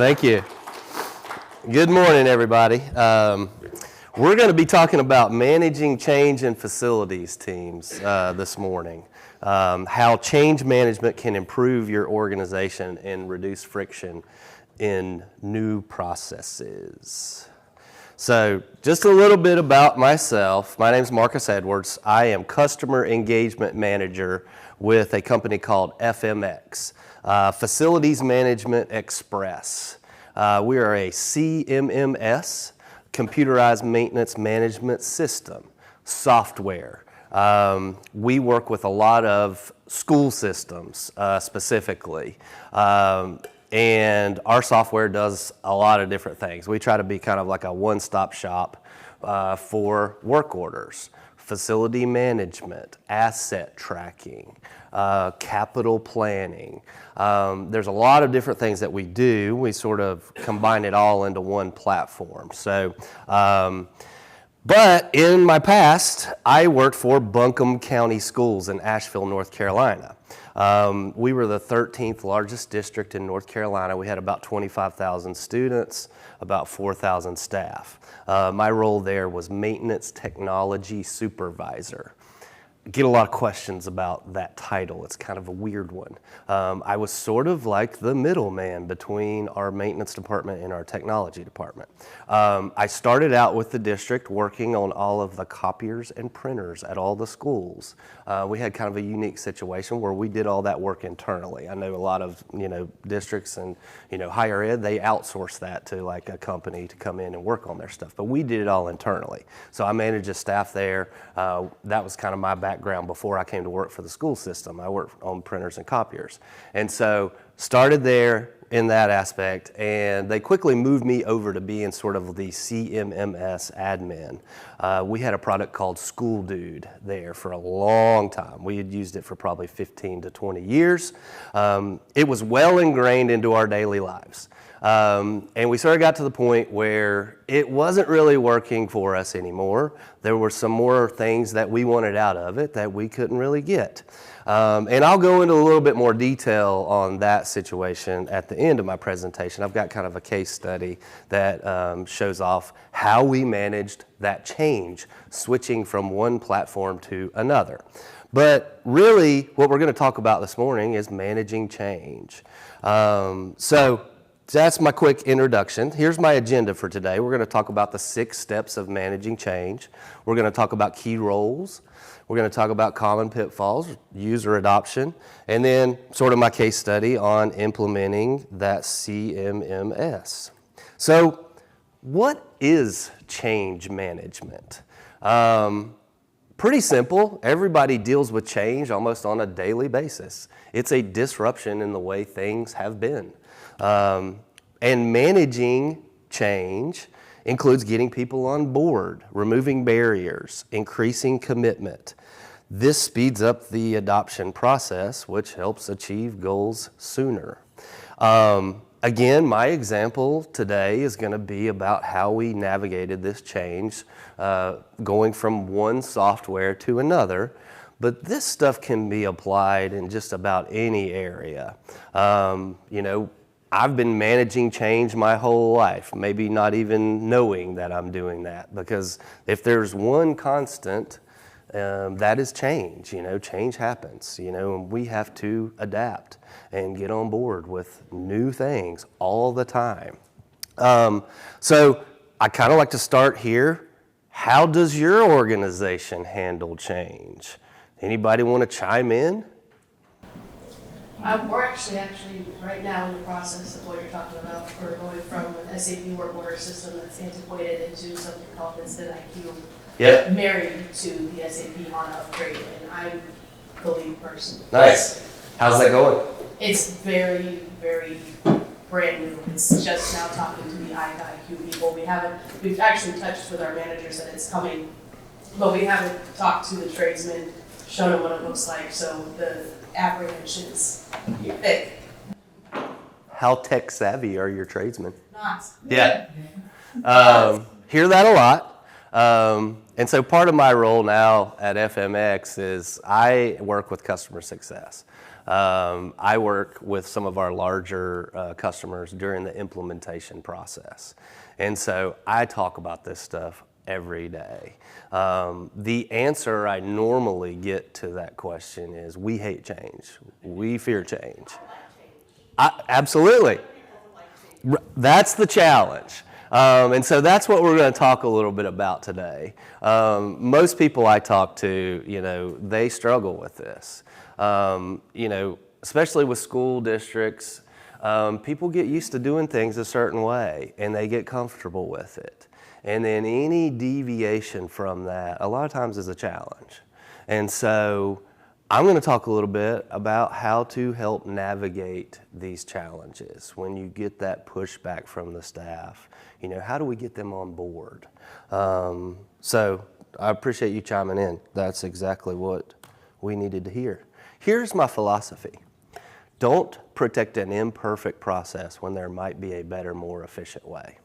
Thank you. Good morning, everybody. We're going to be talking about managing change in facilities teams this morning. How change management can improve your organization and reduce friction in new processes. So just a little bit about myself. My name is Marcus Edwards. I am Customer Engagement Manager with a company called FMX, Facilities Management Express. We are a CMMS, Computerized Maintenance Management System, software. We work with a lot of school systems specifically. And our software does a lot of different things. We try to be kind of like a one-stop shop for work orders, facility management, asset tracking, capital planning. There's a lot of different things that we do. We sort of combine it all into one platform. So, but in my past, I worked for Buncombe County Schools in Asheville, North Carolina. We were the 13th largest district in North Carolina. We had about 25,000 students, about 4,000 staff. My role there was maintenance technology supervisor. Get a lot of questions about that title. It's kind of a weird one. I was sort of like the middleman between our maintenance department and our technology department. I started out with the district working on all of the copiers and printers at all the schools. We had kind of a unique situation where we did all that work internally. I know a lot of districts and higher ed, they outsource that to like a company to come in and work on their stuff, but we did it all internally. So I managed a staff there. That was kind of my background before I came to work for the school system. I worked on printers and copiers. And so started there in that aspect, and they quickly moved me over to being sort of the CMMS admin. We had a product called SchoolDude there for a long time. We had used it for probably 15 to 20 years. It was well ingrained into our daily lives. And we sort of got to the point where it wasn't really working for us anymore. There were some more things that we wanted out of it that we couldn't really get. And I'll go into a little bit more detail on that situation at the end of my presentation. I've got kind of a case study that shows off how we managed that change, switching from one platform to another. But really, what we're going to talk about this morning is managing change. So that's my quick introduction. Here's my agenda for today. We're going to talk about the 6 steps of managing change. We're going to talk about key roles. We're going to talk about common pitfalls, user adoption, and then sort of my case study on implementing that CMMS. So what is change management? Pretty simple. Everybody deals with change almost on a daily basis. It's a disruption in the way things have been. And managing change includes getting people on board, removing barriers, increasing commitment. This speeds up the adoption process, which helps achieve goals sooner. Again, my example today is going to be about how we navigated this change, going from one software to another. But this stuff can be applied in just about any area. I've been managing change my whole life, maybe not even knowing that I'm doing that, because if there's one constant, that is change. Change happens, and we have to adapt and get on board with new things all the time. So I kind of like to start here. How does your organization handle change? Anybody want to chime in? We're actually right now in the process of what you're talking about. We're going from an SAP work order system that's antiquated into something called Instant IQ. Yep. Married to the SAP HANA upgrade, and I'm the lead person. Nice. How's that going? It's very, very brand new. It's just now talking to the IQ people. We've actually touched with our managers that it's coming, but we haven't talked to the tradesmen, shown them what it looks like, so the apprehension is thick. How tech savvy are your tradesmen? Not. Yeah. Hear that a lot. And so part of my role now at FMX is I work with customer success. I work with some of our larger customers during the implementation process. And so I talk about this stuff every day. The answer I normally get to that question is, we hate change. We fear change. Absolutely. That's the challenge. And so that's what we're going to talk a little bit about today. Most people I talk to, they struggle with this. Especially with school districts, people get used to doing things a certain way and they get comfortable with it. And then any deviation from that, a lot of times, is a challenge. And so I'm going to talk a little bit about how to help navigate these challenges when you get that pushback from the staff. How do we get them on board? So I appreciate you chiming in. That's exactly what we needed to hear. Here's my philosophy. Don't protect an imperfect process when there might be a better, more efficient way.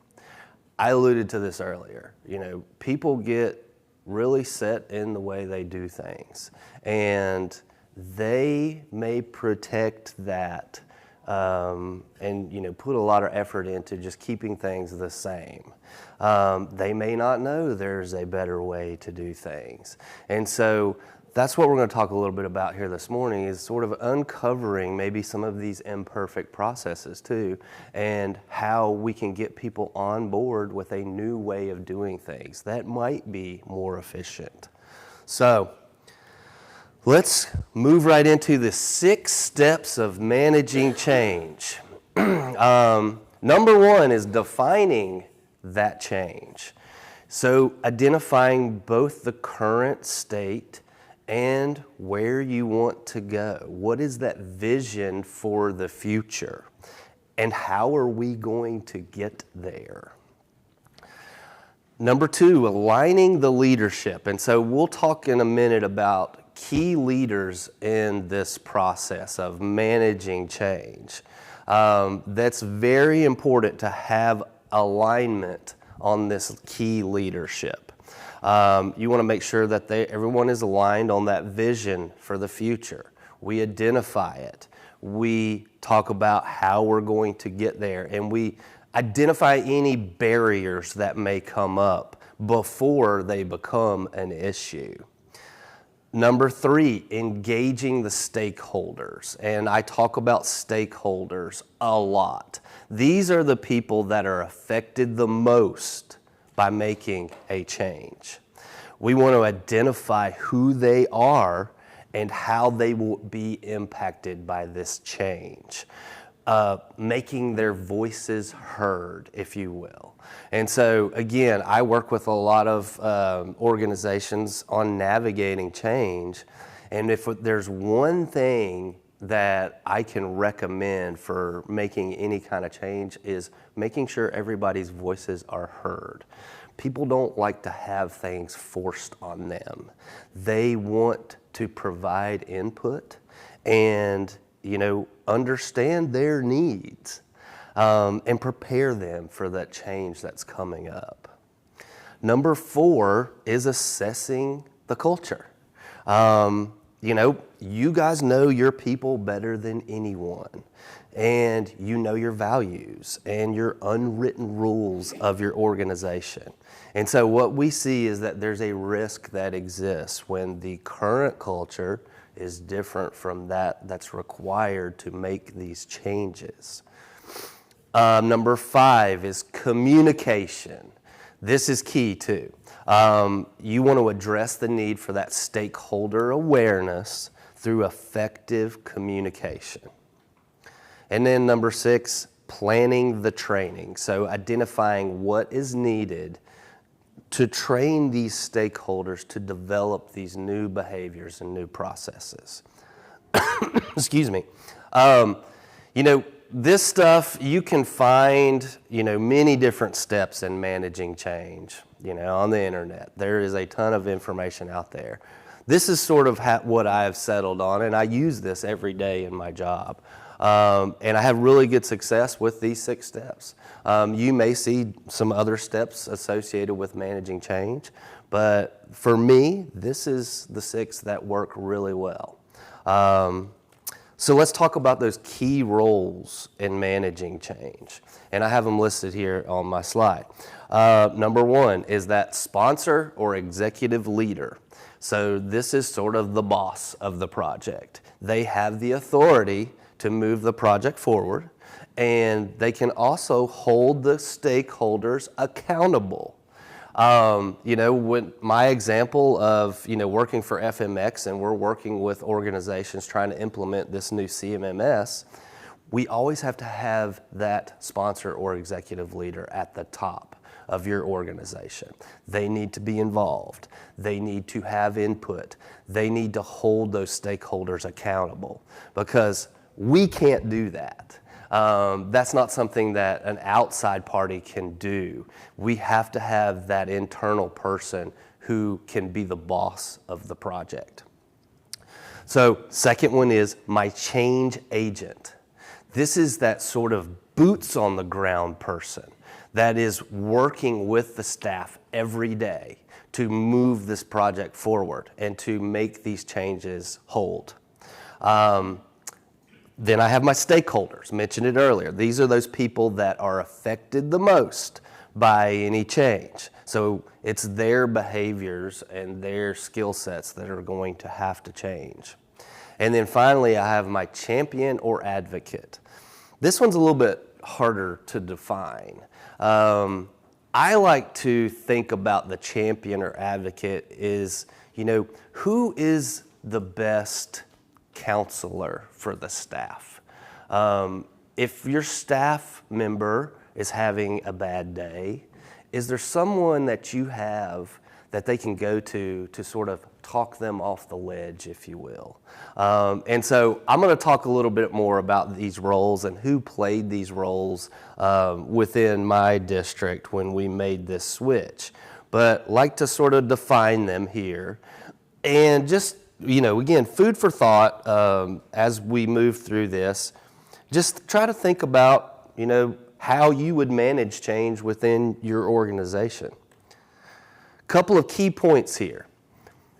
I alluded to this earlier. People get really set in the way they do things, and they may protect that and put a lot of effort into just keeping things the same. They may not know there's a better way to do things. And so that's what we're going to talk a little bit about here this morning, is sort of uncovering maybe some of these imperfect processes too, and how we can get people on board with a new way of doing things that might be more efficient. So let's move right into the 6 steps of managing change. Number 1 is defining that change. So identifying both the current state and where you want to go. What is that vision for the future? And how are we going to get there? Number 2, aligning the leadership. And so we'll talk in a minute about key leaders in this process of managing change. That's very important to have alignment on this key leadership. You want to make sure that everyone is aligned on that vision for the future. We identify it. We talk about how we're going to get there, and we identify any barriers that may come up before they become an issue. Number 3, engaging the stakeholders. And I talk about stakeholders a lot. These are the people that are affected the most by making a change. We want to identify who they are and how they will be impacted by this change, making their voices heard, if you will. And so, again, I work with a lot of organizations on navigating change, and if there's one thing that I can recommend for making any kind of change, is making sure everybody's voices are heard. People don't like to have things forced on them. They want to provide input and, understand their needs and prepare them for that change that's coming up. Number 4 is assessing the culture. You guys know your people better than anyone, and you know your values and your unwritten rules of your organization. And so what we see is that there's a risk that exists when the current culture is different from that's required to make these changes. Number 5 is communication. This is key too. You want to address the need for that stakeholder awareness through effective communication. And then number 6, planning the training. So identifying what is needed to train these stakeholders to develop these new behaviors and new processes. Excuse me. This stuff, you can find, many different steps in managing change, on the internet. There is a ton of information out there. This is sort of what I have settled on, and I use this every day in my job. And I have really good success with these 6 steps. You may see some other steps associated with managing change, but for me, this is the 6 that work really well. So let's talk about those key roles in managing change. And I have them listed here on my slide. Number one is that sponsor or executive leader. So this is sort of the boss of the project. They have the authority to move the project forward, and they can also hold the stakeholders accountable. When my example of, working for FMX, and we're working with organizations trying to implement this new CMMS, we always have to have that sponsor or executive leader at the top of your organization. They need to be involved. They need to have input. They need to hold those stakeholders accountable, because we can't do that. That's not something that an outside party can do. We have to have that internal person who can be the boss of the project. So, second one is my change agent. This is that sort of boots on the ground person that is working with the staff every day to move this project forward and to make these changes hold. Then I have my stakeholders, mentioned it earlier. These are those people that are affected the most by any change. So it's their behaviors and their skill sets that are going to have to change. And then finally, I have my champion or advocate. This one's a little bit harder to define. I like to think about the champion or advocate is, who is the best counselor for the staff? If your staff member is having a bad day, is there someone that you have that they can go to sort of talk them off the ledge, if you will? And so I'm going to talk a little bit more about these roles and who played these roles within my district when we made this switch. But like to sort of define them here, and just, again, food for thought as we move through this. Just try to think about, how you would manage change within your organization. Couple of key points here.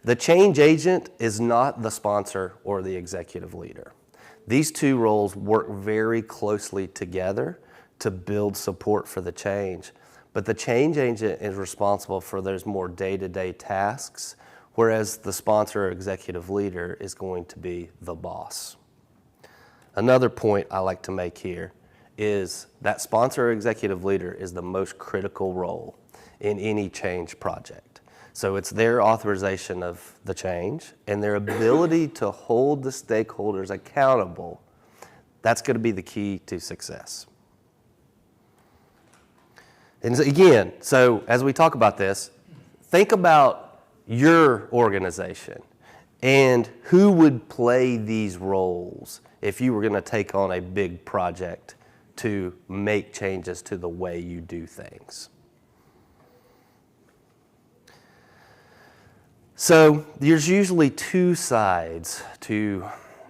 The change agent is not the sponsor or the executive leader. These two roles work very closely together to build support for the change. But the change agent is responsible for those more day-to-day tasks, whereas the sponsor or executive leader is going to be the boss. Another point I like to make here is that sponsor or executive leader is the most critical role in any change project. So it's their authorization of the change and their ability to hold the stakeholders accountable. That's going to be the key to success. And again, so as we talk about this, think about your organization and who would play these roles if you were going to take on a big project to make changes to the way you do things. So there's usually two sides to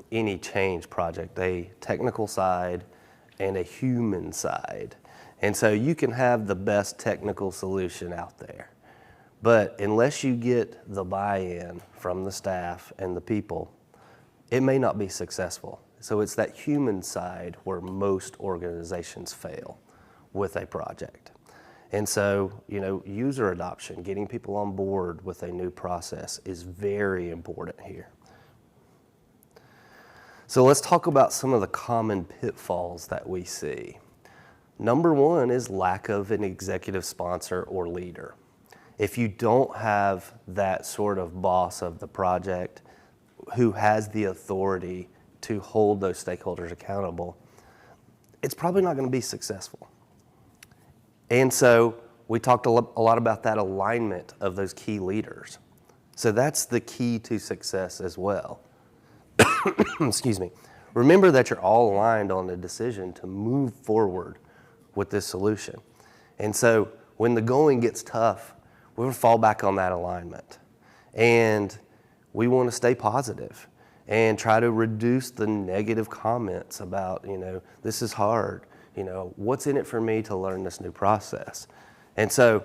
any change project, a technical side and a human side. And so you can have the best technical solution out there, but unless you get the buy-in from the staff and the people, it may not be successful. So it's that human side where most organizations fail with a project. And so, user adoption, getting people on board with a new process is very important here. So let's talk about some of the common pitfalls that we see. Number one is lack of an executive sponsor or leader. If you don't have that sort of boss of the project who has the authority to hold those stakeholders accountable, it's probably not going to be successful. And so we talked a lot about that alignment of those key leaders. So that's the key to success as well. Excuse me. Remember that you're all aligned on the decision to move forward with this solution. And so when the going gets tough, we're going to fall back on that alignment. And we want to stay positive and try to reduce the negative comments about, this is hard. What's in it for me to learn this new process? And so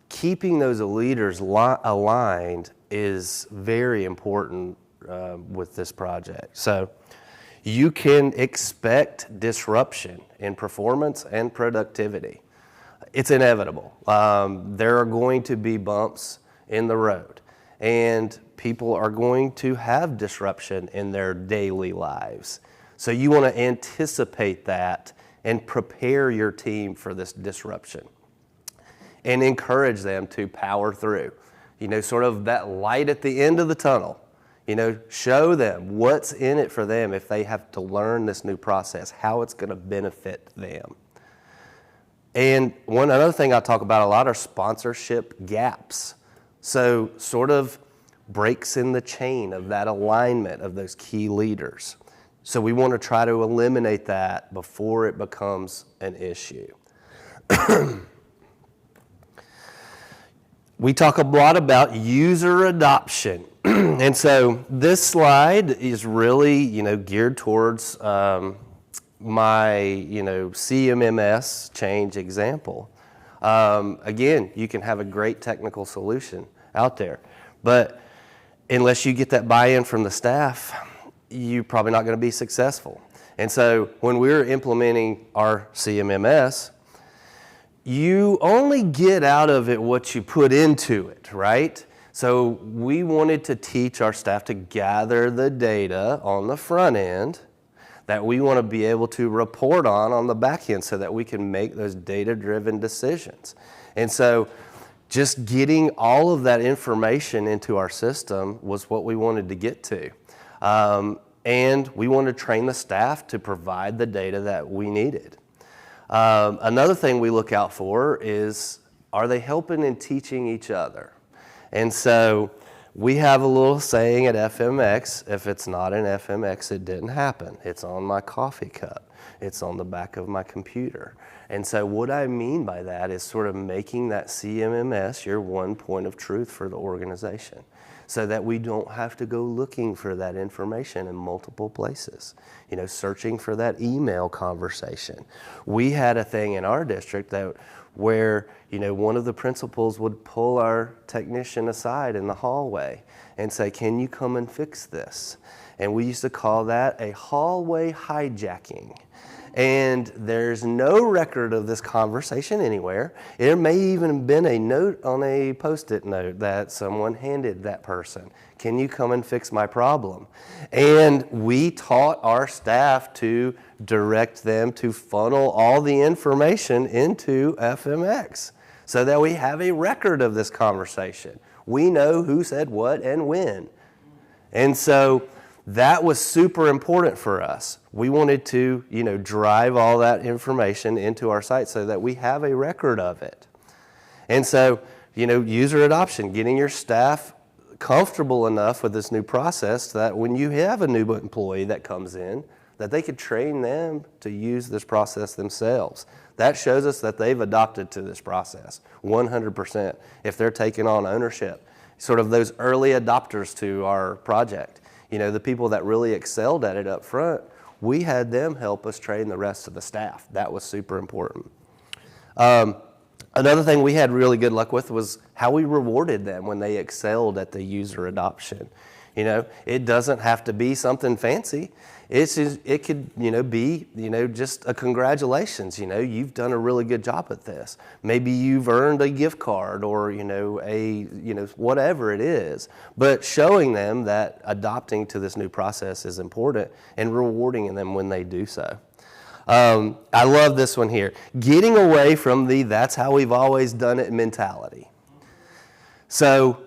keeping those leaders aligned is very important with this project. So, you can expect disruption in performance and productivity. It's inevitable. There are going to be bumps in the road, and people are going to have disruption in their daily lives. So you want to anticipate that and prepare your team for this disruption and encourage them to power through. Sort of that light at the end of the tunnel. Show them what's in it for them if they have to learn this new process, how it's going to benefit them. And another thing I talk about a lot are sponsorship gaps. So sort of breaks in the chain of that alignment of those key leaders. So we want to try to eliminate that before it becomes an issue. We talk a lot about user adoption. And so this slide is really, geared towards my, CMMS change example. Again, you can have a great technical solution out there, but unless you get that buy-in from the staff, you're probably not going to be successful. And so when we're implementing our CMMS, you only get out of it what you put into it, right? So we wanted to teach our staff to gather the data on the front end that we want to be able to report on the back end so that we can make those data-driven decisions. And so just getting all of that information into our system was what we wanted to get to. And we wanted to train the staff to provide the data that we needed. Another thing we look out for is, are they helping and teaching each other? And so we have a little saying at FMX, if it's not in FMX, it didn't happen. It's on my coffee cup. It's on the back of my computer. And so what I mean by that is sort of making that CMMS your one point of truth for the organization, so that we don't have to go looking for that information in multiple places, searching for that email conversation. We had a thing in our district where one of the principals would pull our technician aside in the hallway and say, can you come and fix this? And we used to call that a hallway hijacking. And there's no record of this conversation anywhere. There may even have been a note on a Post-it note that someone handed that person. Can you come and fix my problem? And we taught our staff to direct them to funnel all the information into FMX so that we have a record of this conversation. We know who said what and when. And so that was super important for us. We wanted to, drive all that information into our site so that we have a record of it. And so, user adoption, getting your staff comfortable enough with this new process that when you have a new employee that comes in, that they could train them to use this process themselves. That shows us that they've adopted to this process 100% if they're taking on ownership. Sort of those early adopters to our project. The people that really excelled at it up front, we had them help us train the rest of the staff. That was super important. Another thing we had really good luck with was how we rewarded them when they excelled at the user adoption. It doesn't have to be something fancy. It could, be, just a congratulations. You've done a really good job at this. Maybe you've earned a gift card or, whatever it is. But showing them that adopting to this new process is important and rewarding them when they do so. I love this one here. Getting away from the "that's how we've always done it" mentality. So,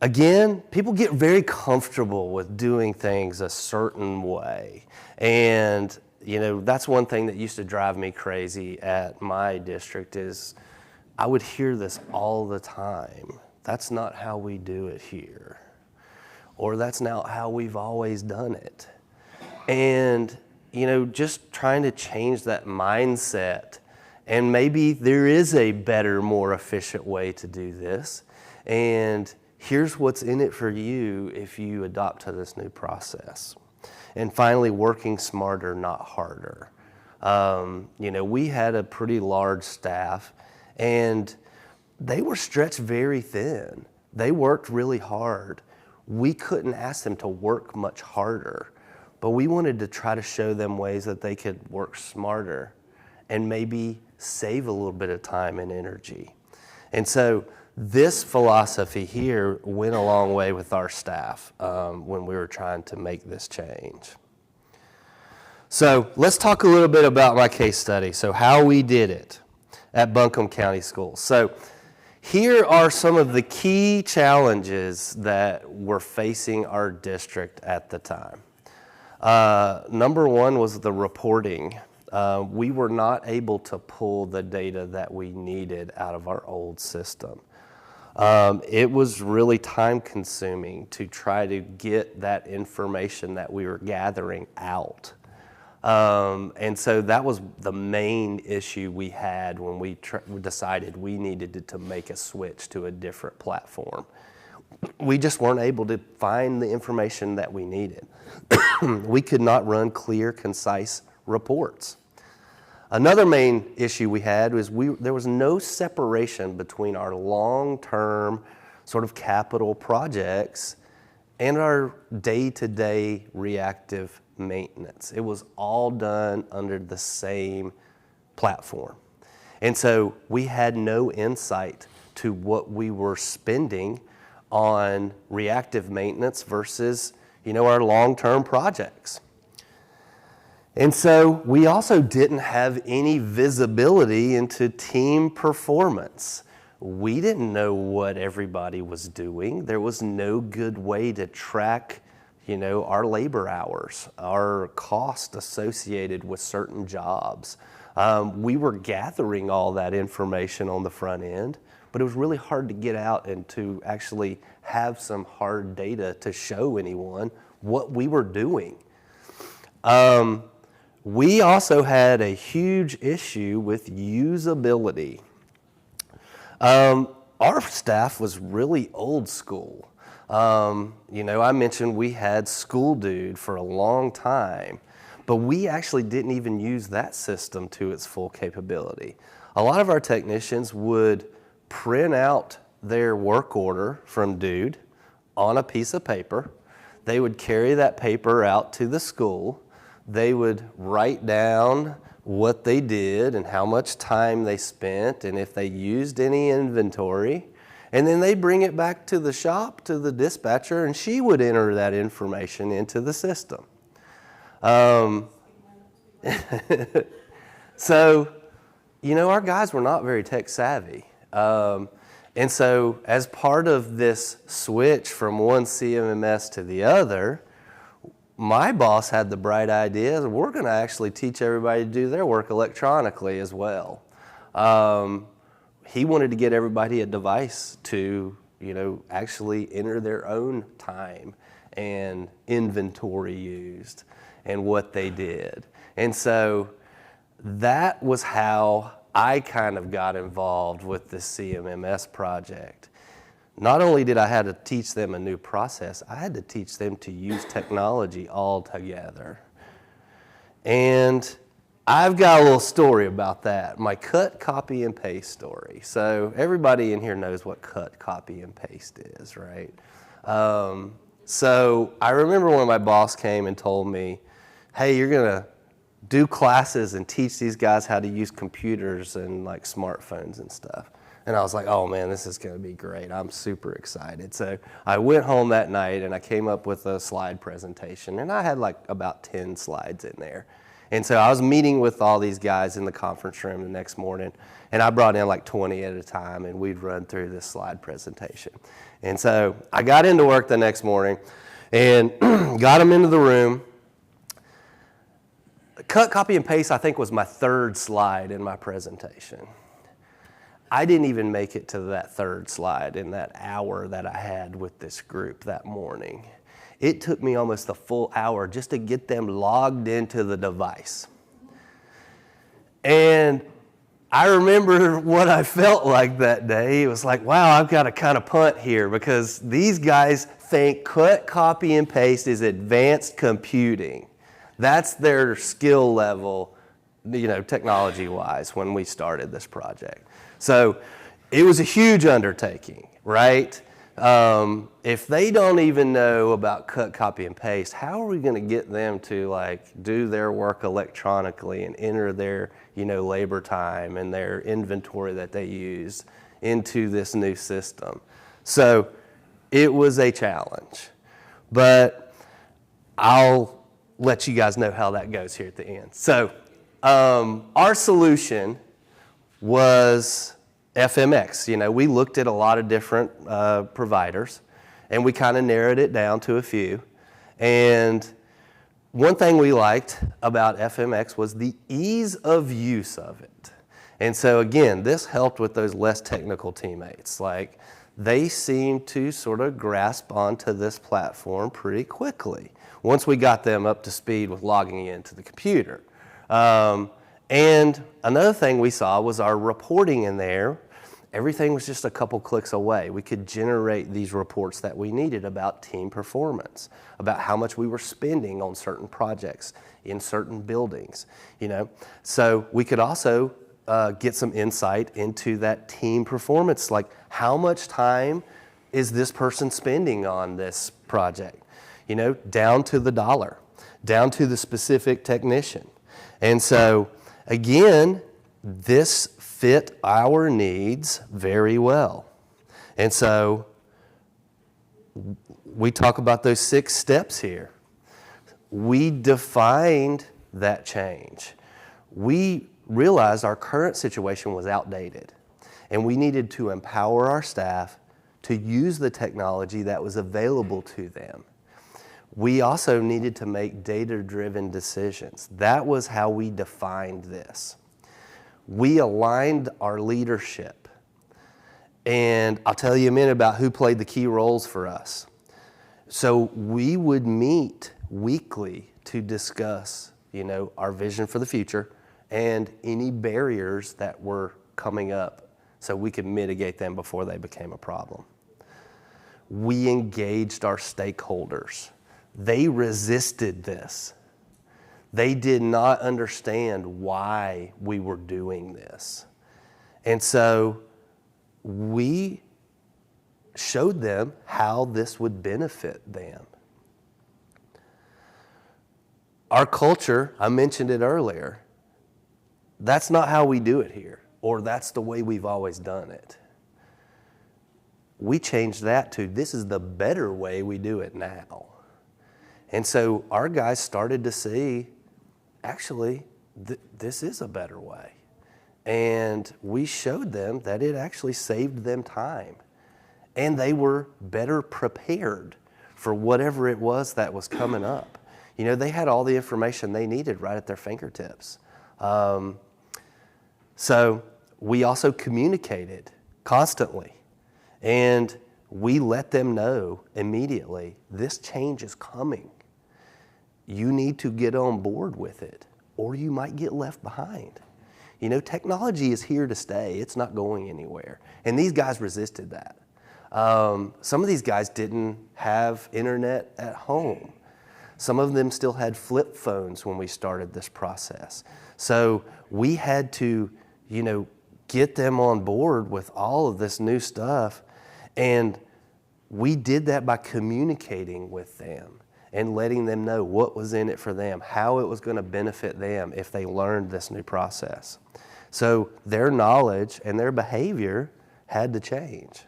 again, people get very comfortable with doing things a certain way. And, that's one thing that used to drive me crazy at my district is I would hear this all the time. That's not how we do it here. Or that's not how we've always done it. And, just trying to change that mindset. And maybe there is a better, more efficient way to do this. And here's what's in it for you if you adopt to this new process. And finally, working smarter, not harder. We had a pretty large staff, and they were stretched very thin. They worked really hard. We couldn't ask them to work much harder. but we wanted to try to show them ways that they could work smarter and maybe save a little bit of time and energy. And so this philosophy here went a long way with our staff when we were trying to make this change. So let's talk a little bit about my case study. So how we did it at Buncombe County Schools. So here are some of the key challenges that were facing our district at the time. Number one was the reporting. We were not able to pull the data that we needed out of our old system. It was really time consuming to try to get that information that we were gathering out. And so that was the main issue we had when we decided we needed to make a switch to a different platform. We just weren't able to find the information that we needed. We could not run clear, concise reports. Another main issue we had was there was no separation between our long-term sort of capital projects and our day-to-day reactive maintenance. It was all done under the same platform. And so we had no insight to what we were spending on reactive maintenance versus, our long-term projects. And so we also didn't have any visibility into team performance. We didn't know what everybody was doing. There was no good way to track, our labor hours, our cost associated with certain jobs. We were gathering all that information on the front end, but it was really hard to get out and to actually have some hard data to show anyone what we were doing. We also had a huge issue with usability. Our staff was really old school. I mentioned we had SchoolDude for a long time, but we actually didn't even use that system to its full capability. A lot of our technicians would print out their work order from Dude on a piece of paper. They would carry that paper out to the school. They would write down what they did and how much time they spent and if they used any inventory. And then they bring it back to the shop, to the dispatcher, and she would enter that information into the system. So, our guys were not very tech savvy. And so as part of this switch from one CMMS to the other, my boss had the bright idea that we're going to actually teach everybody to do their work electronically as well. He wanted to get everybody a device to, actually enter their own time and inventory used and what they did. And so that was how I kind of got involved with the CMMS project. Not only did I have to teach them a new process, I had to teach them to use technology all together. And I've got a little story about that, my cut, copy, and paste story. So everybody in here knows what cut, copy, and paste is, right? So I remember when my boss came and told me, hey, you're gonna do classes and teach these guys how to use computers and like smartphones and stuff. And I was like, oh man, this is gonna be great. I'm super excited. So I went home that night and I came up with a slide presentation and I had like about 10 slides in there. And so I was meeting with all these guys in the conference room the next morning and I brought in like 20 at a time and we'd run through this slide presentation. And so I got into work the next morning and got them into the room. Cut, copy, and paste, I think, was my third slide in my presentation. I didn't even make it to that third slide in that hour that I had with this group that morning. It took me almost a full hour just to get them logged into the device. And I remember what I felt like that day. It was like, wow, I've got to kind of punt here because these guys think cut, copy, and paste is advanced computing. That's their skill level, technology-wise when we started this project. So it was a huge undertaking, right? If they don't even know about cut, copy, and paste, how are we going to get them to like do their work electronically and enter their, labor time and their inventory that they use into this new system? So it was a challenge, but I'll let you guys know how that goes here at the end. So our solution was FMX. We looked at a lot of different providers, and we kind of narrowed it down to a few. And one thing we liked about FMX was the ease of use of it. And so again, this helped with those less technical teammates. Like, they seemed to sort of grasp onto this platform pretty quickly once we got them up to speed with logging into the computer. And another thing we saw was our reporting in there. Everything was just a couple clicks away. We could generate these reports that we needed about team performance, about how much we were spending on certain projects in certain buildings, So we could also get some insight into that team performance, like how much time is this person spending on this project, down to the dollar, down to the specific technician. And so again, this fit our needs very well. And so we talk about those 6 steps here. We defined that change. We realized our current situation was outdated, and we needed to empower our staff to use the technology that was available to them. We also needed to make data-driven decisions. That was how we defined this. We aligned our leadership, and I'll tell you in a minute about who played the key roles for us. So we would meet weekly to discuss, our vision for the future and any barriers that were coming up so we could mitigate them before they became a problem. We engaged our stakeholders. They resisted this. They did not understand why we were doing this. And so we showed them how this would benefit them. Our culture, I mentioned it earlier, that's not how we do it here, or that's the way we've always done it. We changed that to, this is the better way we do it now. And so our guys started to see, actually, this is a better way. And we showed them that it actually saved them time. And they were better prepared for whatever it was that was coming up. They had all the information they needed right at their fingertips. So we also communicated constantly. And we let them know immediately, this change is coming. You need to get on board with it, or you might get left behind. Technology is here to stay. It's not going anywhere. And these guys resisted that. Some of these guys didn't have internet at home. Some of them still had flip phones when we started this process. So we had to, get them on board with all of this new stuff. And we did that by communicating with them and letting them know what was in it for them, how it was going to benefit them if they learned this new process. So their knowledge and their behavior had to change.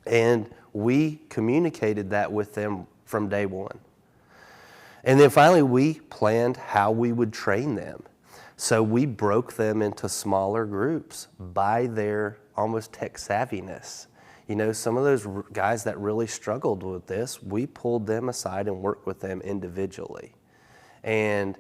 And we communicated that with them from day one. And then finally, we planned how we would train them. So we broke them into smaller groups by their almost tech savviness. Some of those guys that really struggled with this, we pulled them aside and worked with them individually. And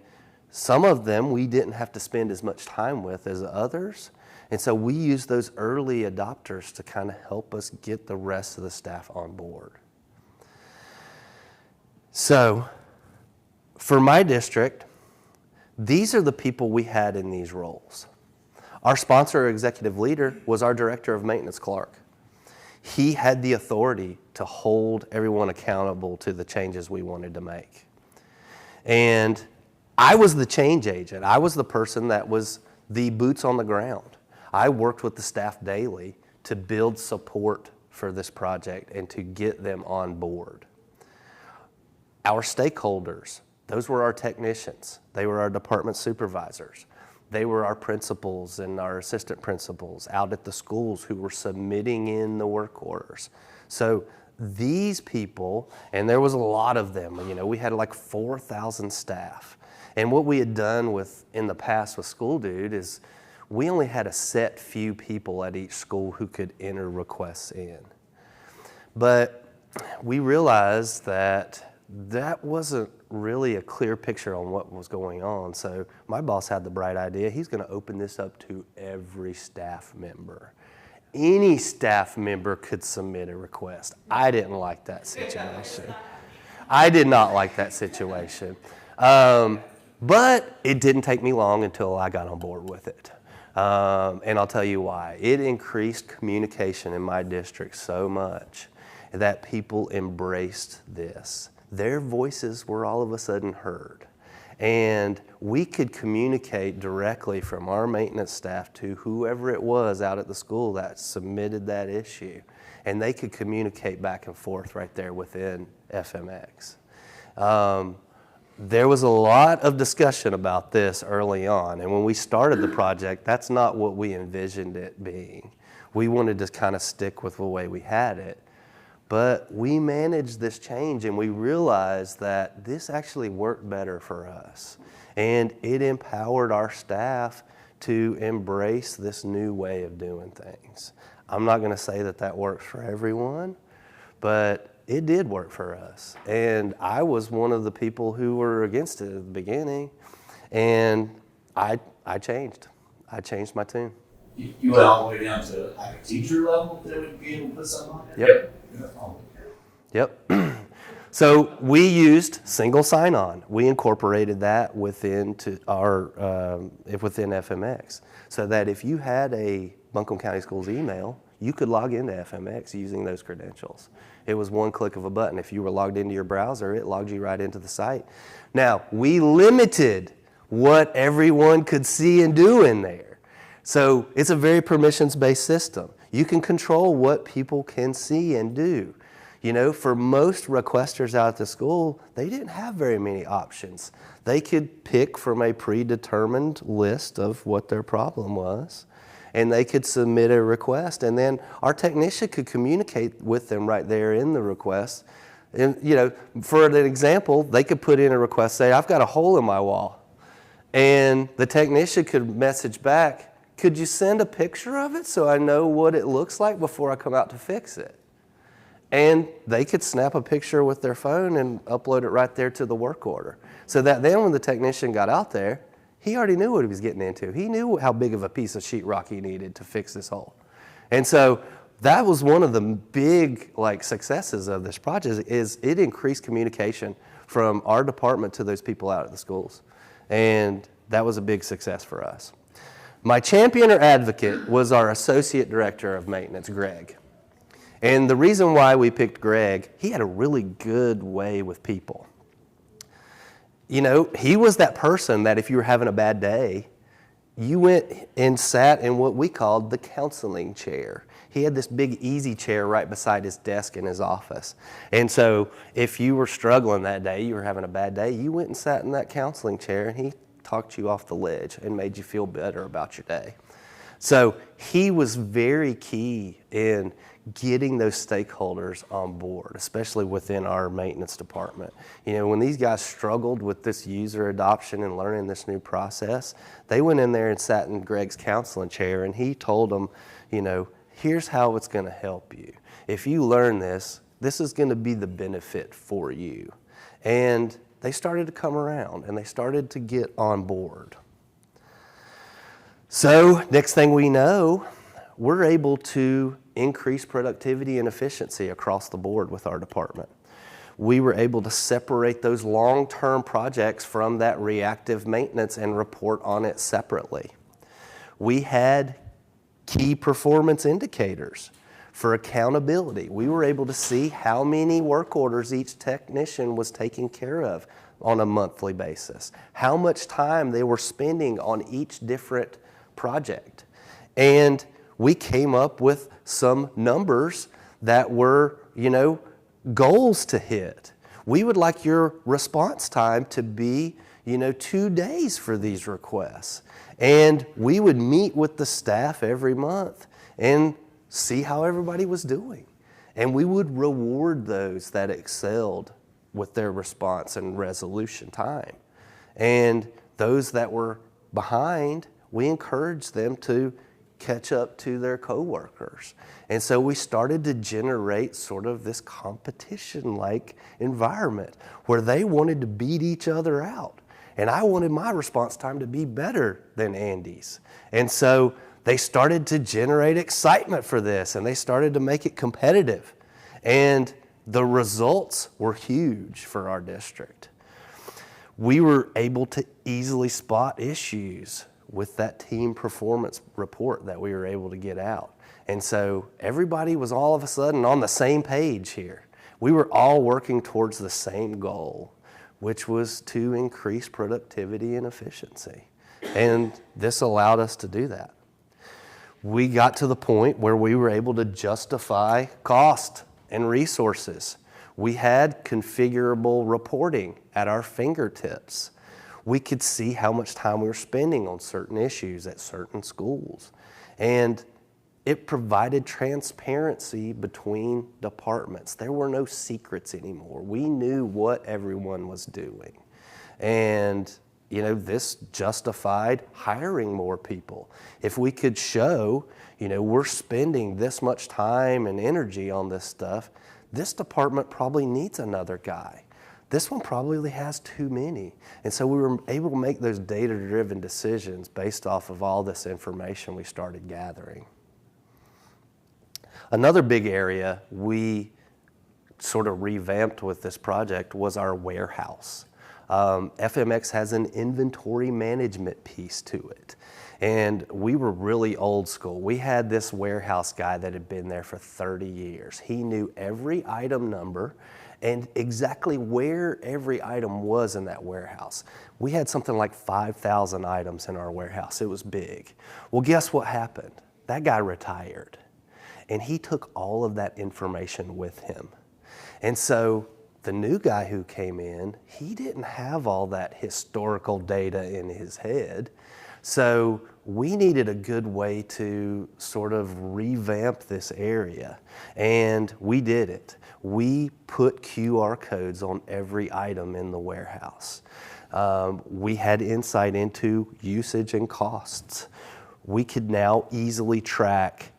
some of them we didn't have to spend as much time with as others. And so we used those early adopters to kind of help us get the rest of the staff on board. So for my district, these are the people we had in these roles. Our sponsor or executive leader was our director of maintenance, Clark. He had the authority to hold everyone accountable to the changes we wanted to make. And I was the change agent. I was the person that was the boots on the ground. I worked with the staff daily to build support for this project and to get them on board. Our stakeholders, those were our technicians. They were our department supervisors. They were our principals and our assistant principals out at the schools who were submitting in the work orders. So these people, and there was a lot of them, we had like 4,000 staff. And what we had done in the past with SchoolDude is we only had a set few people at each school who could enter requests in. But we realized that wasn't really a clear picture on what was going on. So my boss had the bright idea, he's going to open this up to every staff member. Any staff member could submit a request. I didn't like that situation. I did not like that situation. But it didn't take me long until I got on board with it. And I'll tell you why. It increased communication in my district so much that people embraced this. Their voices were all of a sudden heard. And we could communicate directly from our maintenance staff to whoever it was out at the school that submitted that issue. And they could communicate back and forth right there within FMX. There was a lot of discussion about this early on. And when we started the project, that's not what we envisioned it being. We wanted to kind of stick with the way we had it. But we managed this change and we realized that this actually worked better for us. And it empowered our staff to embrace this new way of doing things. I'm not going to say that that works for everyone, but it did work for us. And I was one of the people who were against it at the beginning, and I changed. I changed my tune. You went all the way down to like a teacher level that would be able to put something on there? Yep. Yep. So we used single sign-on. We incorporated that within FMX, so that if you had a Buncombe County Schools email, you could log into FMX using those credentials. It was one click of a button. If you were logged into your browser, it logged you right into the site. Now, we limited what everyone could see and do in there. So it's a very permissions-based system. You can control what people can see and do. For most requesters out at the school, they didn't have very many options. They could pick from a predetermined list of what their problem was, and they could submit a request, and then our technician could communicate with them right there in the request. And, for an example, they could put in a request, say, I've got a hole in my wall. And the technician could message back, could you send a picture of it so I know what it looks like before I come out to fix it? And they could snap a picture with their phone and upload it right there to the work order. So that then when the technician got out there, he already knew what he was getting into. He knew how big of a piece of sheetrock he needed to fix this hole. And so that was one of the big successes of this project, is it increased communication from our department to those people out at the schools. And that was a big success for us. My champion or advocate was our Associate Director of Maintenance, Greg. And the reason why we picked Greg, he had a really good way with people. He was that person that if you were having a bad day, you went and sat in what we called the counseling chair. He had this big easy chair right beside his desk in his office. And so if you were struggling that day, you were having a bad day, you went and sat in that counseling chair and he talked you off the ledge and made you feel better about your day. So he was very key in getting those stakeholders on board, especially within our maintenance department. When these guys struggled with this user adoption and learning this new process, they went in there and sat in Greg's counseling chair and he told them, here's how it's going to help you. If you learn this, this is going to be the benefit for you. And they started to come around and they started to get on board. So next thing we know, we're able to increase productivity and efficiency across the board with our department. We were able to separate those long-term projects from that reactive maintenance and report on it separately. We had key performance indicators for accountability. We were able to see how many work orders each technician was taking care of on a monthly basis, how much time they were spending on each different project. And we came up with some numbers that were, goals to hit. We would like your response time to be, 2 days for these requests. And we would meet with the staff every month and see how everybody was doing. And we would reward those that excelled with their response and resolution time. And those that were behind, we encouraged them to catch up to their coworkers. And so we started to generate sort of this competition-like environment where they wanted to beat each other out. And I wanted my response time to be better than Andy's. And so they started to generate excitement for this, and they started to make it competitive. And the results were huge for our district. We were able to easily spot issues with that team performance report that we were able to get out. And so everybody was all of a sudden on the same page here. We were all working towards the same goal, which was to increase productivity and efficiency. And this allowed us to do that. We got to the point where we were able to justify cost and resources. We had configurable reporting at our fingertips. We could see how much time we were spending on certain issues at certain schools. And it provided transparency between departments. There were no secrets anymore. We knew what everyone was doing. And this justified hiring more people. If we could show, we're spending this much time and energy on this stuff, this department probably needs another guy. This one probably has too many. And so we were able to make those data-driven decisions based off of all this information we started gathering. Another big area we sort of revamped with this project was our warehouse. FMX has an inventory management piece to it. And we were really old school. We had this warehouse guy that had been there for 30 years. He knew every item number and exactly where every item was in that warehouse. We had something like 5,000 items in our warehouse. It was big. Well, guess what happened? That guy retired. And he took all of that information with him. And so the new guy who came in, he didn't have all that historical data in his head. So we needed a good way to sort of revamp this area. And we did it. We put QR codes on every item in the warehouse. We had insight into usage and costs. We could now easily track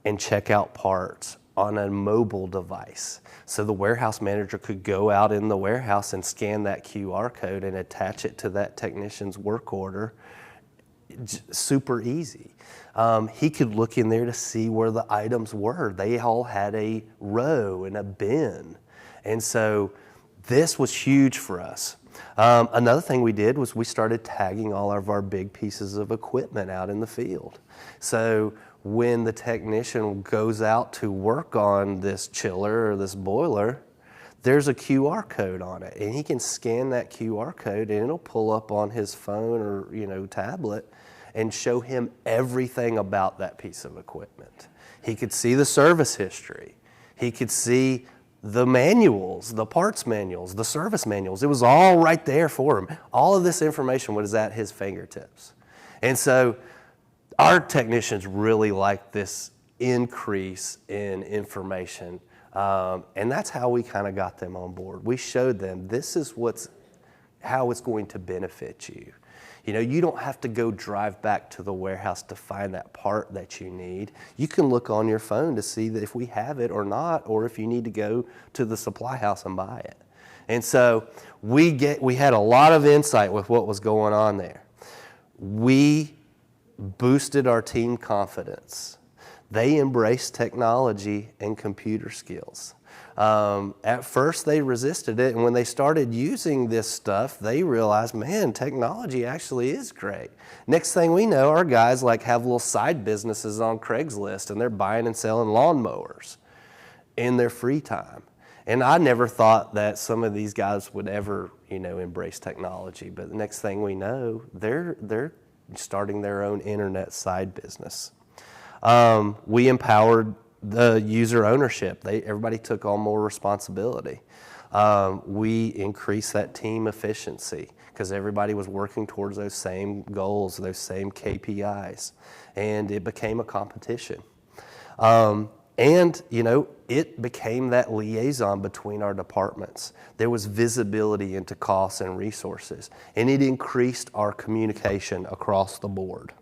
and check out parts on a mobile device. So the warehouse manager could go out in the warehouse and scan that QR code and attach it to that technician's work order. Super easy. He could look in there to see where the items were. They all had a row and a bin. And so this was huge for us. Another thing we did was we started tagging all of our big pieces of equipment out in the field. So when the technician goes out to work on this chiller or this boiler, there's a QR code on it, and he can scan that QR code and it'll pull up on his phone or tablet and show him everything about that piece of equipment. He could see the service history. He could see the manuals, the parts manuals, the service manuals. It was all right there for him. All of this information was at his fingertips. And so our technicians really liked this increase in information. And that's how we kind of got them on board. We showed them this is how it's going to benefit you. You don't have to go drive back to the warehouse to find that part that you need. You can look on your phone to see that if we have it or not, or if you need to go to the supply house and buy it. And so we had a lot of insight with what was going on there. We boosted our team confidence. They embraced technology and computer skills. At first they resisted it, and when they started using this stuff, they realized, man, technology actually is great. Next thing we know, our guys have little side businesses on Craigslist, and they're buying and selling lawnmowers in their free time. And I never thought that some of these guys would ever, embrace technology, but the next thing we know, they're starting their own internet side business. We empowered the user ownership. Everybody took on more responsibility. We increased that team efficiency because everybody was working towards those same goals, those same KPIs, and it became a competition. And, it became that liaison between our departments. There was visibility into costs and resources, and it increased our communication across the board.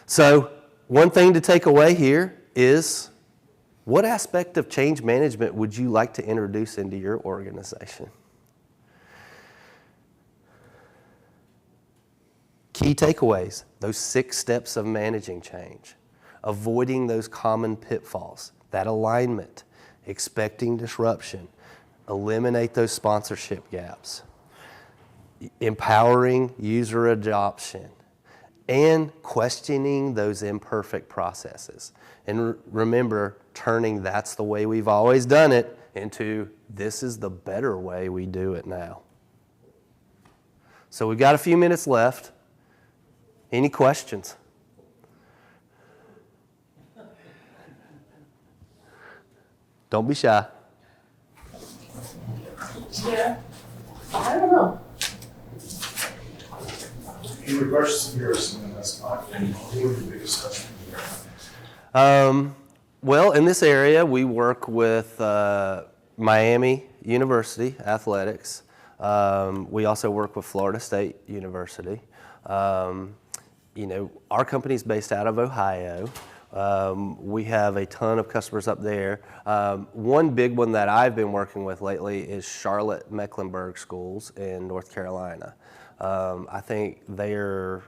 So, one thing to take away here is, what aspect of change management would you like to introduce into your organization? Key takeaways, those 6 steps of managing change. Avoiding those common pitfalls, that alignment, expecting disruption, eliminate those sponsorship gaps, empowering user adoption, and questioning those imperfect processes. And remember, turning "that's the way we've always done it" into "this is the better way we do it now." So we've got a few minutes left. Any questions? Don't be shy. Yeah, I don't know. In regards to your CMMS platform, who are the biggest customers? Well, in this area, we work with Miami University Athletics. We also work with Florida State University. Our company's based out of Ohio. We have a ton of customers up there. One big one that I've been working with lately is Charlotte Mecklenburg Schools in North Carolina. I think they're,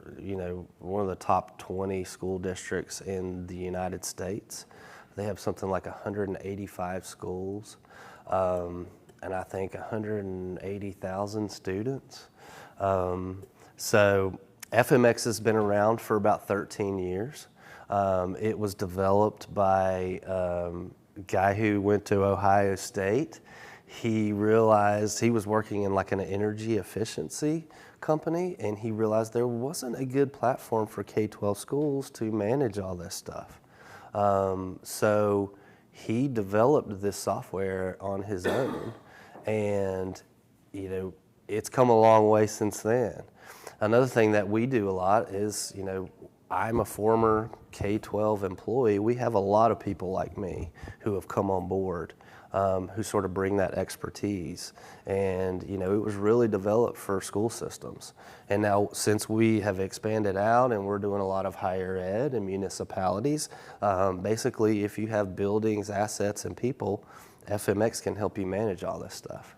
one of the top 20 school districts in the United States. They have something like 185 schools, and I think 180,000 students. So FMX has been around for about 13 years. It was developed by a guy who went to Ohio State. He realized he was working in like an energy efficiency company, and he realized there wasn't a good platform for K-12 schools to manage all this stuff. So he developed this software on his own, and it's come a long way since then. Another thing that we do a lot is, I'm a former K-12 employee. We have a lot of people like me who have come on board, who sort of bring that expertise. And, it was really developed for school systems. And now, since we have expanded out and we're doing a lot of higher ed and municipalities, basically, if you have buildings, assets, and people, FMX can help you manage all this stuff.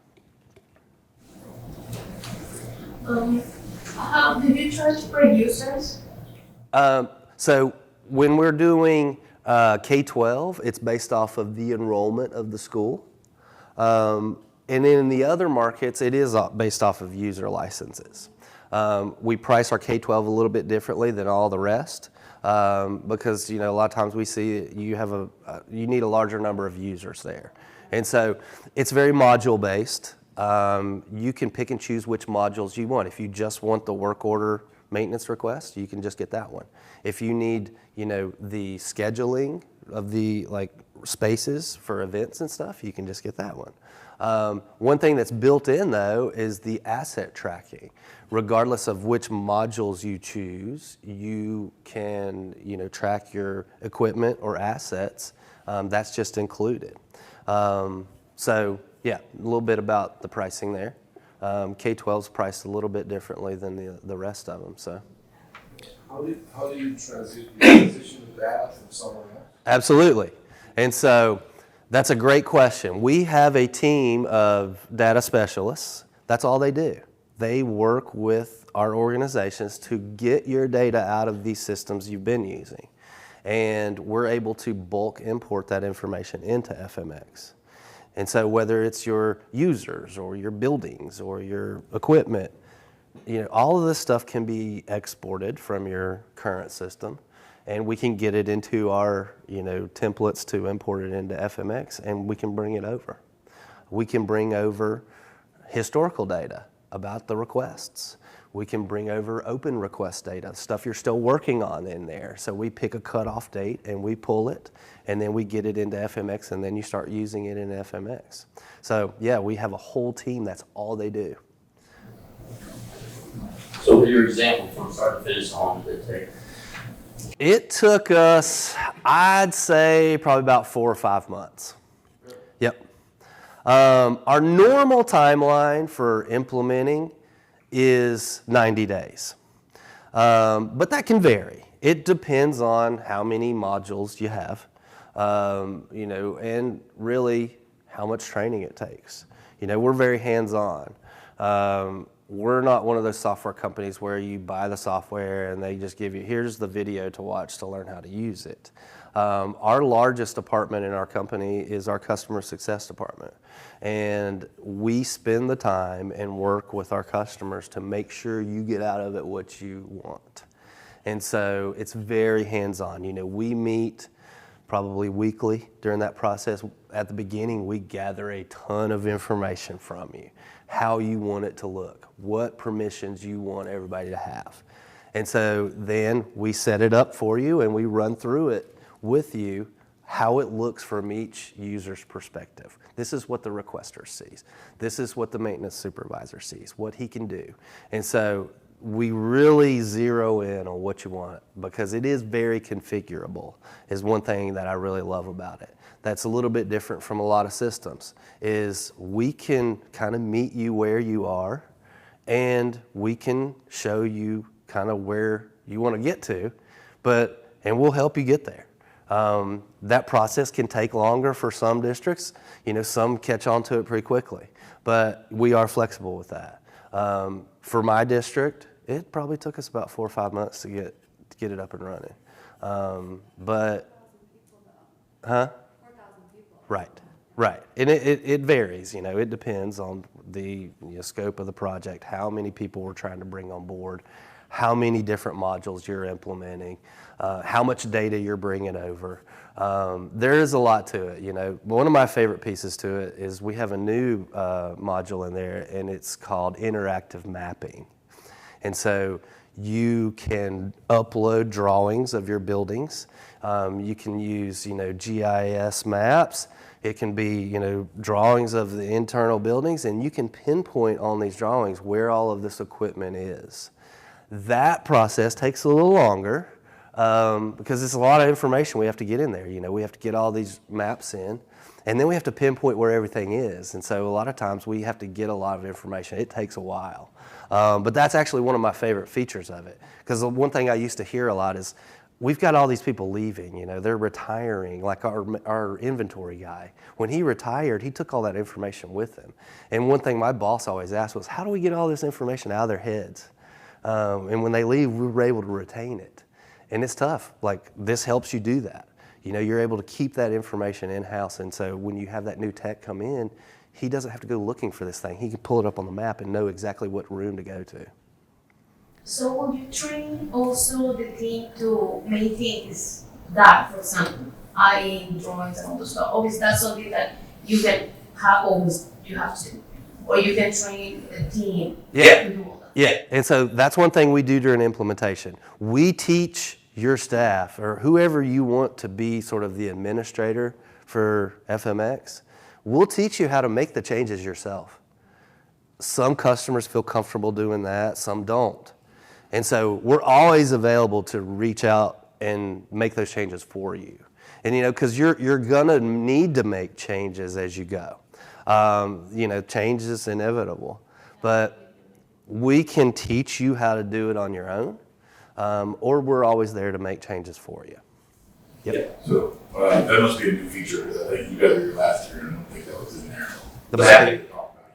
Did you charge per users? So when we're doing K-12, it's based off of the enrollment of the school. And then in the other markets, it is based off of user licenses. We price our K-12 a little bit differently than all the rest because, a lot of times we see you need a larger number of users there. And so it's very module based. You can pick and choose which modules you want. If you just want the work order maintenance request, you can just get that one. If you need, the scheduling of the spaces for events and stuff, you can just get that one. One thing that's built in though is the asset tracking. Regardless of which modules you choose, you can, track your equipment or assets. That's just included. So yeah, a little bit about the pricing there. K-12 is priced a little bit differently than the rest of them. So, how do you transition the data from somewhere else? Absolutely, and so that's a great question. We have a team of data specialists. That's all they do. They work with our organizations to get your data out of these systems you've been using, and we're able to bulk import that information into FMX. And so whether it's your users or your buildings or your equipment, all of this stuff can be exported from your current system, and we can get it into our, templates to import it into FMX, and we can bring it over. We can bring over historical data about the requests. We can bring over open request data, stuff you're still working on in there. So we pick a cutoff date and we pull it, and then we get it into FMX, and then you start using it in FMX. So yeah, we have a whole team, that's all they do. So for your example, from start to finish, how long did it take? It took us, I'd say, probably about 4 or 5 months. Yep. Our normal timeline for implementing is 90 days. But that can vary. It depends on how many modules you have, and really how much training it takes. We're very hands-on. We're not one of those software companies where you buy the software and they just give you, here's the video to watch to learn how to use it. Our largest department in our company is our customer success department. And we spend the time and work with our customers to make sure you get out of it what you want. And so it's very hands-on. We meet probably weekly during that process. At the beginning, we gather a ton of information from you, how you want it to look, what permissions you want everybody to have. And so then we set it up for you and we run through it with you, how it looks from each user's perspective. This is what the requester sees. This is what the maintenance supervisor sees, what he can do. And so we really zero in on what you want, because it is very configurable, is one thing that I really love about it. That's a little bit different from a lot of systems, is we can kind of meet you where you are, and we can show you kind of where you want to get to, and we'll help you get there. That process can take longer for some districts. Some catch on to it pretty quickly, but we are flexible with that. For my district, it probably took us about 4 or 5 months to get it up and running. Huh? 4,000 people. Right. And it varies, it depends on the scope of the project, how many people we're trying to bring on board, how many different modules you're implementing, how much data you're bringing over. There is a lot to it, One of my favorite pieces to it is we have a new module in there, and it's called interactive mapping. And so you can upload drawings of your buildings. You can use, GIS maps. It can be, drawings of the internal buildings, and you can pinpoint on these drawings where all of this equipment is. That process takes a little longer because it's a lot of information we have to get in there. We have to get all these maps in, and then we have to pinpoint where everything is. And so a lot of times we have to get a lot of information. It takes a while. But that's actually one of my favorite features of it, because the one thing I used to hear a lot is, we've got all these people leaving, they're retiring, like our inventory guy. When he retired, he took all that information with him. And one thing my boss always asked was, how do we get all this information out of their heads? And when they leave, we were able to retain it. And it's tough. Like, this helps you do that. You're able to keep that information in-house. And so when you have that new tech come in, he doesn't have to go looking for this thing. He can pull it up on the map and know exactly what room to go to. So will you train also the team to maintain that, for example, eyeing drawings and all the stuff? Obviously, that's something that you can have always, you have to, or you can train the team to do all that. Yeah, and so that's one thing we do during implementation. We teach your staff, or whoever you want to be sort of the administrator for FMX, we'll teach you how to make the changes yourself. Some customers feel comfortable doing that, some don't. And so we're always available to reach out and make those changes for you. And because you're gonna need to make changes as you go. Change is inevitable. But we can teach you how to do it on your own, or we're always there to make changes for you. Yep. Yeah. So that must be a new feature. I think you got it last year, and I don't think that was in there. The mapping.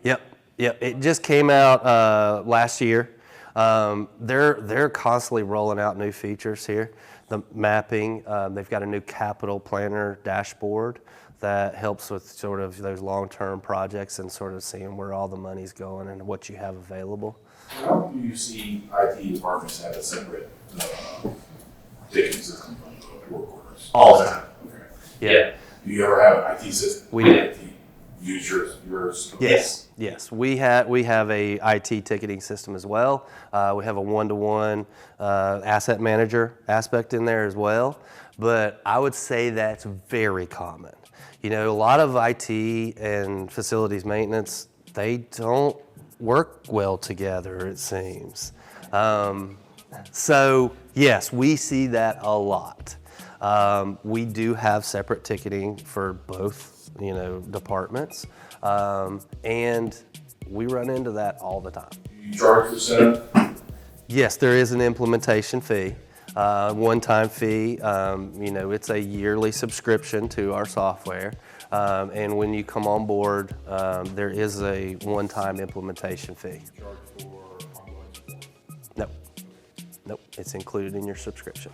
Yep. It just came out last year. They're constantly rolling out new features here. The mapping. They've got a new capital planner dashboard that helps with sort of those long-term projects and sort of seeing where all the money's going and what you have available. How do you see IT departments have a separate ticketing system from work orders? All the time. Okay. Yeah. Do you ever have an IT system? We do. IT use yours? Yes. Yes, we have a IT ticketing system as well. We have a one-to-one asset manager aspect in there as well. But I would say that's very common. You know, a lot of IT and facilities maintenance, they don't work well together, it seems. So yes, we see that a lot. We do have separate ticketing for both, you know, departments, and we run into that all the time. You charge for setup? Yes, there is an implementation fee, one-time fee. You know, it's a yearly subscription to our software, and when you come on board, there is a one-time implementation fee. Charge for ongoing support? Nope, nope, it's included in your subscription.